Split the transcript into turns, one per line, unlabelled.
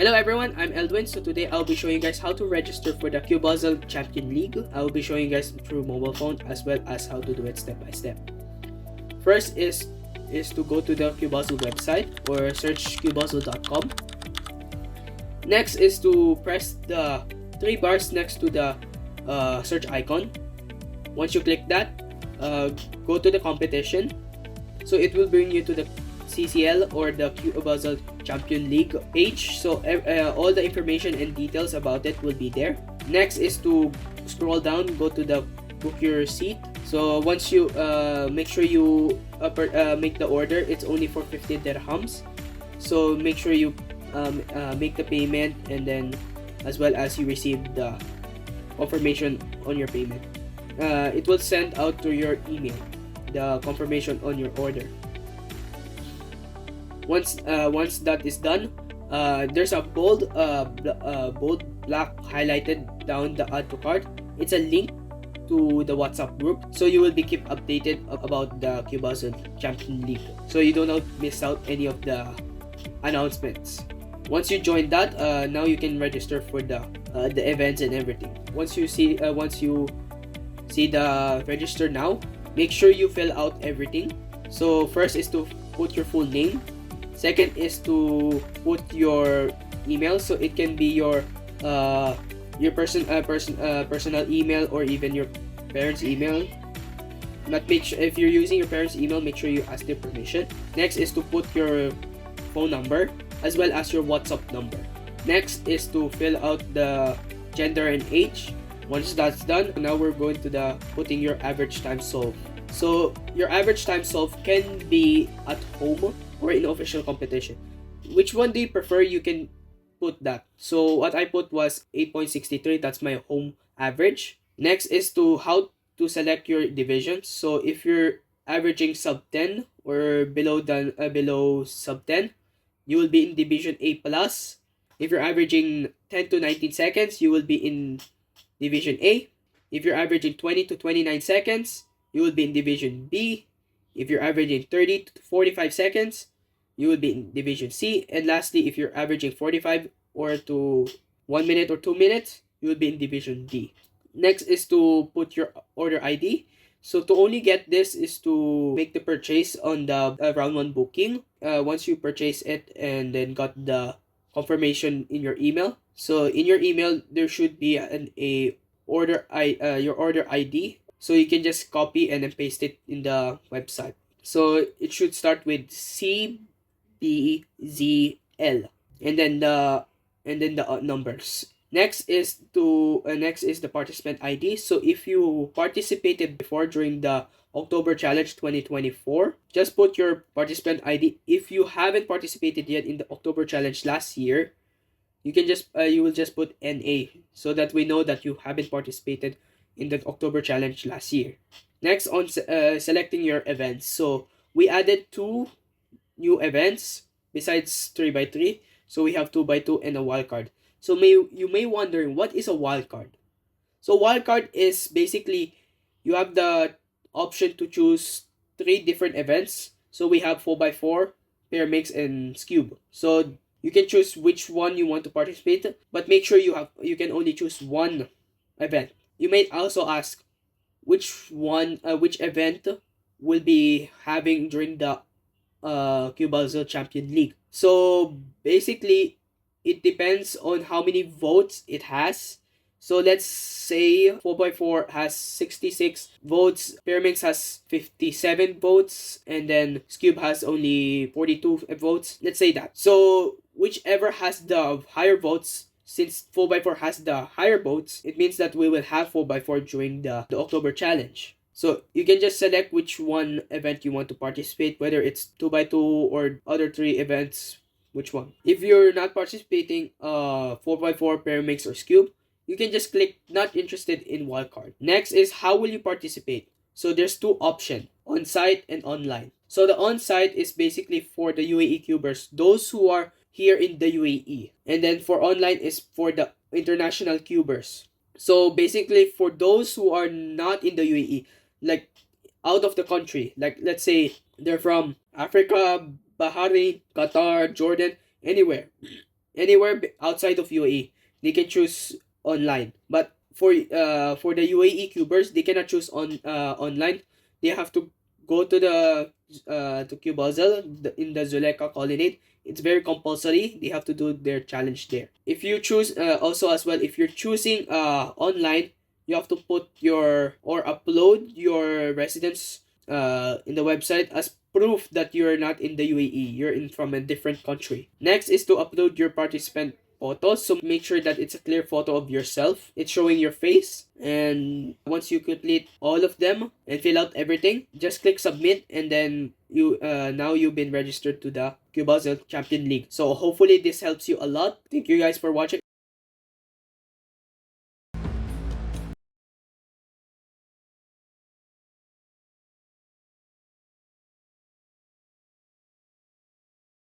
Hello everyone, I'm Eldwin. So today I'll be showing you guys how to register for the Cubuzzle Champion League. I'll be showing you guys through mobile phone as well as how to do it step by step. First is to go to the Cubuzzle website or search cubuzzle.com. Next is to press the three bars next to the search icon. Once you click that, go to the competition. So it will bring you to the CCL or the Cubuzzle Champion League page. So all the information and details about it will be there. Next is to scroll down, go to the book your seat. So once you make sure you make the order, it's only for 50 dirhams. So make sure you make the payment, and then as well as you receive the confirmation on your payment. It will send out to your email the confirmation on your order. Once that is done, there's a bold black highlighted down the add to cart. It's a link to the WhatsApp group, so you will be kept updated about the Cubuzzle Champion League, so you don't miss out any of the announcements. Once you join that, now you can register for the events and everything. Once you see the register now, make sure you fill out everything. So first is to put your full name. Second is to put your email, so it can be your personal email or even your parents' email. If you're using your parents' email, make sure you ask their permission. Next is to put your phone number as well as your WhatsApp number. Next is to fill out the gender and age. Once that's done, now we're going to the putting your average time solved. So your average time solved can be at home or in official competition. Which one do you prefer? You can put that. So what I put was 8.63. That's my home average. Next is to how to select your divisions. So if you're averaging sub 10 or below sub 10, you will be in division A plus. If you're averaging 10 to 19 seconds, you will be in division A. If you're averaging 20 to 29 seconds, you will be in division B. If you're averaging 30 to 45 seconds, you will be in division C. And lastly, if you're averaging 45 or to 1 minute or 2 minutes, you will be in division D. Next is to put your order ID. So to only get this is to make the purchase on the round 1 booking. Once you purchase it and then got the confirmation in your email. So in your email, there should be your order ID. So you can just copy and then paste it in the website. So it should start with CBZL and then the numbers. Next is the participant ID. So if you participated before during the October Challenge 2024, just put your participant ID. If you haven't participated yet in the October Challenge last year, you will just put NA, so that we know that you haven't participated in the October Challenge last year. Next, on selecting your events. So we added 2 new events besides 3x3. So we have 2x2 and a wildcard. So you may wonder, what is a wildcard? So wildcard is basically you have the option to choose 3 different events. So we have 4x4, pair mix, and cube. So you can choose which one you want to participate, but make sure you can only choose one event. You may also ask which event will be having during the Cubuzzle Champion League. So basically, it depends on how many votes it has. So let's say 4x4 has 66 votes, Pyramix has 57 votes, and then Cube has only 42 votes. Let's say that. So whichever has the higher votes, since 4x4 has the higher votes, it means that we will have 4x4 during the October Challenge. So you can just select which one event you want to participate, whether it's 2x2 or other 3 events, which one. If you're not participating 4x4, pair mix, or cube, you can just click not interested in wildcard. Next is how will you participate. So there's 2 options, on-site and online. So the on-site is basically for the UAE cubers, those who are here in the UAE. And then for online is for the international cubers. So basically for those who are not in the UAE, like out of the country, like let's say they're from Africa, Bahrain, Qatar, Jordan, anywhere. anywhere outside of UAE. They can choose online. But for the UAE Cubers, they cannot choose online. They have to go to the to Cubuzzle in the Zuleka colonnade. It's very compulsory. They have to do their challenge there. If you choose also as well, if you're choosing online, you have to put your or upload your residence in the website as proof that you're not in the UAE. You're in from a different country. Next is to upload your participant photos. So make sure that it's a clear photo of yourself. It's showing your face. And once you complete all of them and fill out everything, just click submit, and then you now you've been registered to the Cubuzzle Champion League. So hopefully this helps you a lot. Thank you guys for watching.